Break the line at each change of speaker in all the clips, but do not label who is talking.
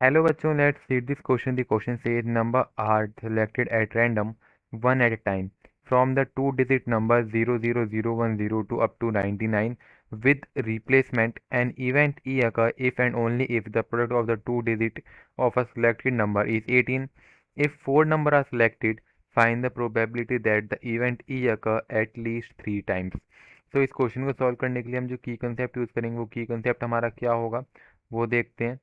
Hello bachcho, let's read this question. The question says number are selected at random, one at a time, from the two-digit number 000102 up to 99 with replacement. An event E occur if and only if the product of the two-digit of a selected number is 18. If four numbers are selected, find the probability that the event E occur at least 3 times. तो इस question को solve करने के लिए हम जो की concept use करेंगे वो की कंसेप्ट हमारा क्या होगा वो देखते हैं।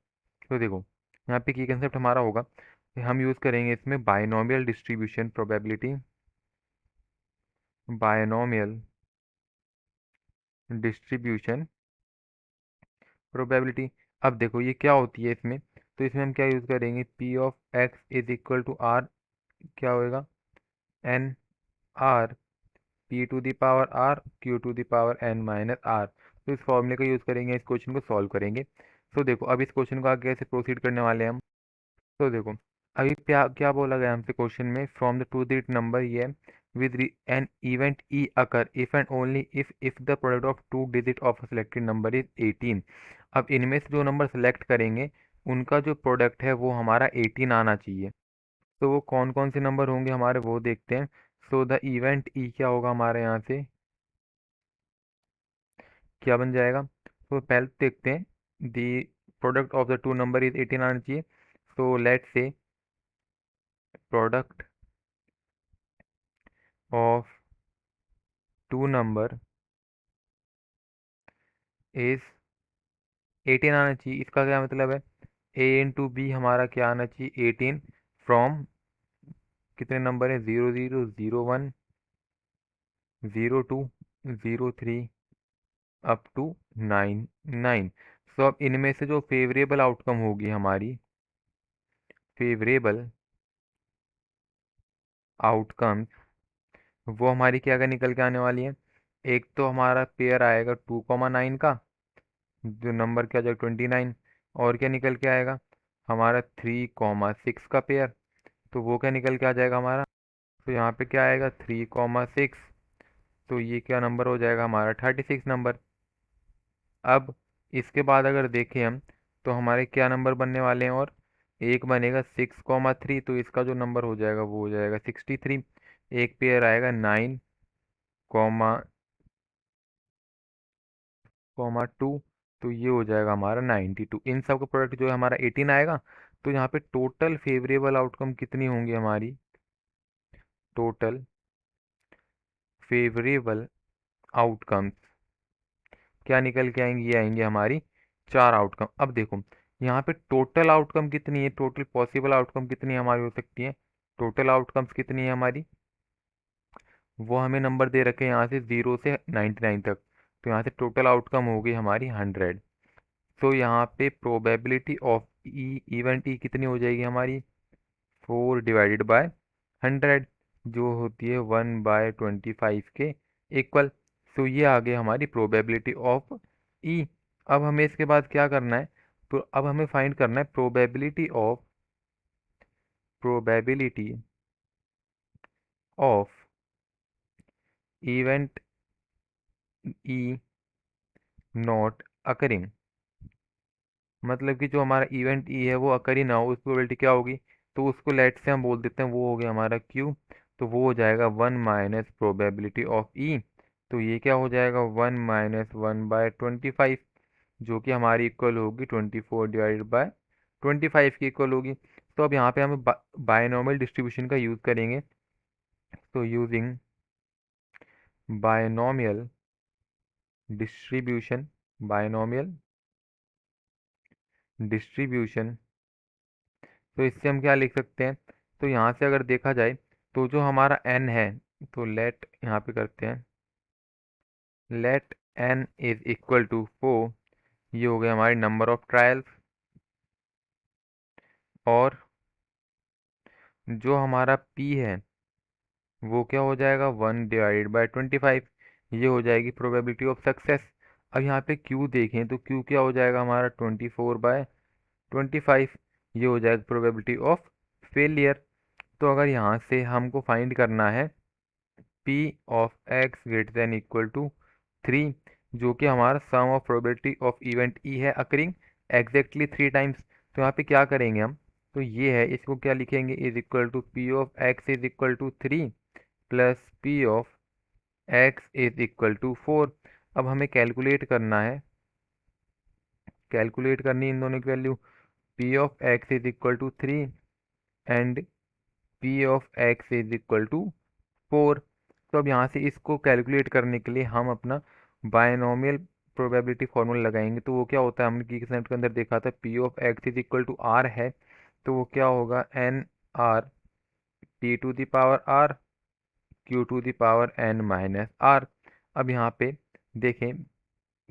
तो देखो, यहाँ पे की कंसेप्ट हमारा होगा कि हम यूज़ करेंगे इसमें binomial distribution probability, binomial distribution probability. अब देखो ये क्या होती है इसमें, तो इसमें हम क्या यूज़ करेंगे, P of X is equal to R, क्या होएगा, N R P to the power R Q to the power N minus R. तो इस फॉर्मूले का यूज़ करेंगे, इस क्वेश्चन को सॉल्व करेंगे। तो देखो अब इस क्वेश्चन को आगे कैसे प्रोसीड करने वाले हैं हम। तो देखो अभी क्या क्या बोला गया हमसे क्वेश्चन में, from the two digit number ये with an event E occur if and only if the product of two digit of selected number is 18। अब इनमें से जो नंबर सेलेक्ट करेंगे उनका जो प्रोडक्ट है वो हमारा 18 आना चाहिए। तो वो कौन कौन से नंबर होंगे हमारे वो देखते हैं। सो द इवेंट ई क्या होगा हमारे यहाँ से, क्या बन जाएगा। तो पहले तो देखते हैं, the product of the two number is 18 आना चाहिए। So let say product of two number is 18 आना चाहिए। इसका क्या मतलब है, ए इंटू बी हमारा क्या आना चाहिए 18 फ्रॉम कितने नंबर है, 0001 02 03 अप टू 99। सो अब इनमें से जो फेवरेबल आउटकम होगी हमारी, फेवरेबल आउटकम वो हमारी क्या क्या निकल के आने वाली है। एक तो हमारा पेयर आएगा 2,9 का, जो नंबर क्या जाएगा 29। और क्या निकल के आएगा हमारा 3,6 का पेयर, तो वो क्या निकल के आ जाएगा हमारा। तो यहाँ पे क्या आएगा 3,6, तो ये क्या नंबर हो जाएगा हमारा 36 नंबर। अब इसके बाद अगर देखें हम तो हमारे क्या नंबर बनने वाले हैं, और एक बनेगा 6,3, तो इसका जो नंबर हो जाएगा वो हो जाएगा 63। एक पेयर आएगा 9,2, तो ये हो जाएगा हमारा 92। इन सब का प्रोडक्ट जो है हमारा 18 आएगा। तो यहाँ पे टोटल फेवरेबल आउटकम कितनी होंगी हमारी, टोटल फेवरेबल आउटकम्स क्या निकल के आएंगी, ये आएंगे हमारी 4 आउटकम। अब देखो यहाँ पे टोटल आउटकम कितनी है, टोटल पॉसिबल आउटकम कितनी हमारी हो सकती है, टोटल आउटकम्स कितनी है हमारी, वो हमें नंबर दे रखे हैं यहाँ से 0 से 99 तक। तो यहाँ से टोटल आउटकम होगी हमारी 100। तो यहाँ पे probability of E event E कितनी हो जाएगी हमारी, 4/100, जो होती है 1/25 के इक्वल। तो ये आ गई हमारी प्रोबेबिलिटी ऑफ ई। अब हमें इसके बाद क्या करना है, तो अब हमें फाइंड करना है probability of event E not occurring. मतलब कि जो हमारा इवेंट ई है वो अकर ही ना हो, उसकी प्रोबेबिलिटी क्या होगी। तो उसको लेट से हम बोल देते हैं, वो हो गया हमारा क्यू। तो वो हो जाएगा 1 - प्रोबेबिलिटी ऑफ ई। तो ये क्या हो जाएगा 1 - 1/25, जो कि हमारी इक्वल होगी 24/25 की इक्वल होगी। तो अब यहाँ पे हम बायनोमियल डिस्ट्रीब्यूशन का यूज़ करेंगे। तो using binomial distribution, binomial distribution, तो इससे हम क्या लिख सकते हैं। तो यहाँ से अगर देखा जाए तो जो हमारा n है, तो लेट यहाँ पे करते हैं, let n is equal to 4। ये हो गया हमारी नंबर ऑफ ट्रायल्स। और जो हमारा p है वो क्या हो जाएगा 1/25, ये हो जाएगी प्रोबेबिलिटी ऑफ सक्सेस। अब यहाँ पे q देखें तो q क्या हो जाएगा हमारा 24/25, ये हो जाएगा प्रोबेबिलिटी ऑफ फेलियर। तो अगर यहाँ से हमको फाइंड करना है p of x greater than equal to 3, जो कि हमारा sum of probability of event E है अकरिंग एग्जैक्टली 3 टाइम्स। तो यहाँ पे क्या करेंगे हम, तो ये है, इसको क्या लिखेंगे, is equal to P of X is equal to 3 plus P of X is equal to 4। अब हमें कैलकुलेट करना है, कैलकुलेट करनी है इन दोनों की value. P of X is equal to 3 and P of X is equal to 4। तो अब यहाँ से इसको कैलकुलेट करने के लिए हम अपना बायनोमियल प्रोबेबिलिटी फॉर्मूला लगाएंगे। तो वो क्या होता है, हमने की के अंदर देखा था, P of X is equal to R है, तो वो क्या होगा, N R P to the power R Q to the power N minus R. अब यहाँ पे देखें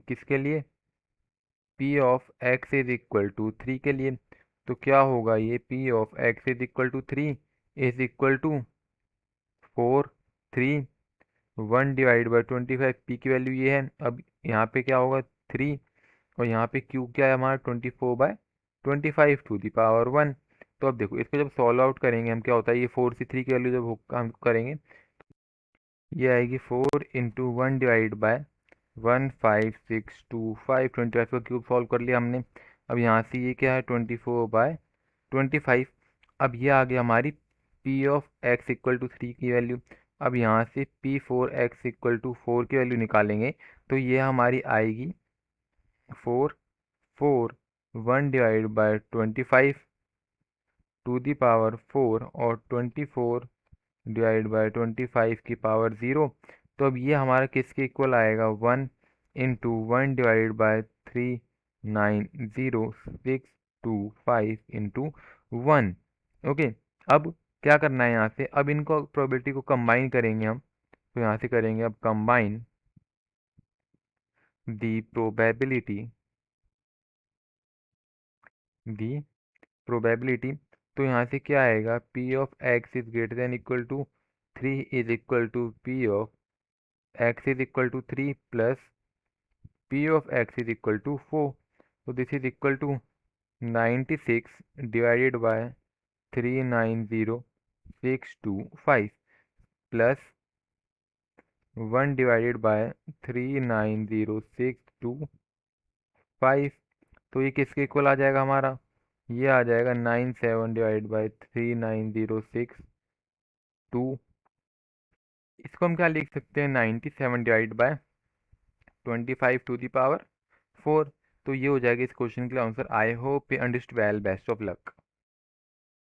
किसके लिए, P of X is equal to 3 के लिए, तो क्या होगा, ये P of X is equal to 3 is equal to 4, 3, 1/25। P की वैल्यू ये है। अब यहाँ पे क्या होगा, 3, और यहाँ पे क्यू क्या है हमारा, 24/25 टू दी पावर 1। तो अब देखो इसको जब सॉल्व आउट करेंगे हम, क्या होता है, ये 4 से 3 की वैल्यू जब हम करेंगे, ये आएगी 4 इंटू 1/1562 25 का क्यूब सॉल्व कर लिया हमने। अब यहाँ से ये क्या है, 24/25। अब ये आ गया हमारी P of X equal to 3 की वैल्यू। अब यहाँ से पी 4 एक्स इक्वल टू 4 की वैल्यू निकालेंगे, तो ये हमारी आएगी 1/25 टू दी पावर 4 और 24/25 की पावर 0। तो अब ये हमारा किसके इक्वल आएगा, 1/1/390625 इंटू 1। ओके। अब क्या करना है यहाँ से, अब इनको प्रोबेबिलिटी को कंबाइन करेंगे हम। तो यहाँ से करेंगे अब combine the probability, the probability. तो यहाँ से क्या आएगा, P of X is greater than equal to 3 is equal to P of X is equal to 3 plus P of X is equal to 4। तो this is equal to 96 divided by 390,625 plus 1/390,625। तो ये किसके equal आ जाएगा हमारा, ये आ जाएगा 97 divide by 390,625। इसको हम क्या लिख सकते हैं, 97 divide by 25 to the power 4। तो ये हो जाएगा इस क्वेश्चन के लिए answer. I hope you understood well, best of luck.